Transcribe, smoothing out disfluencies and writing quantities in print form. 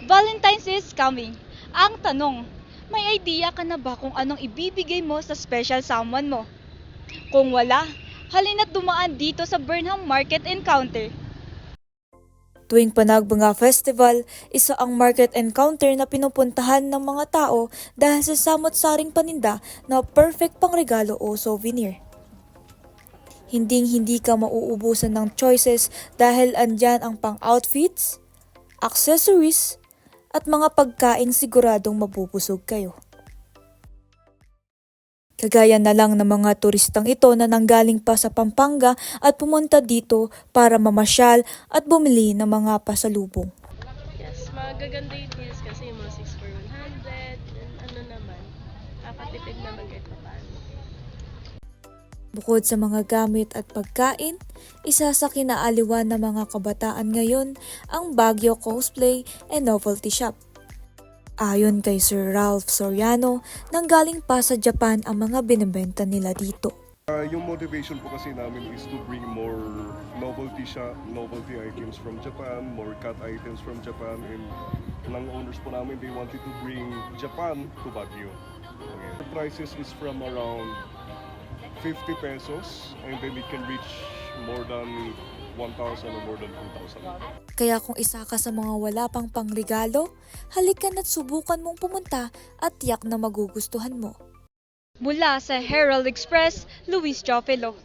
Valentine's is coming. Ang tanong, may idea ka na ba kung anong ibibigay mo sa special someone mo? Kung wala, halina't dumaan dito sa Burnham Market Encounter. Tuwing Panagbanga Festival, isa ang market encounter na pinupuntahan ng mga tao dahil sa samot-saring paninda na perfect pang regalo o souvenir. Hinding-hindi ka mauubusan ng choices dahil andyan ang pang-outfits, accessories, at mga pagkaing siguradong mabubusog kayo. Kagaya na lang ng mga turistang ito na nanggaling pa sa Pampanga at pumunta dito para mamasyal at bumili ng mga pasalubong. Yes, magaganda yung deals kasi yung mga 6 for 100, and ano naman, nakakatipid naman kahit paano. Bukod sa mga gamit at pagkain, isa sa kinaaliwan ng mga kabataan ngayon ang Baguio Cosplay and Novelty Shop. Ayon kay Sir Ralph Soriano, nanggaling pa sa Japan ang mga binibenta nila dito. Yung motivation po kasi namin is to bring more novelty items from Japan, more cut items from Japan, and ng owners po namin, they wanted to bring Japan to Baguio. Okay. The prices is from around 50 pesos, and then it can reach more than 1,000 or more than 2,000. Kaya kung isa ka sa mga wala pang pangregalo, halikan at subukan mong pumunta at tiyak na magugustuhan mo. Mula sa Herald Express, Luis Jofelo.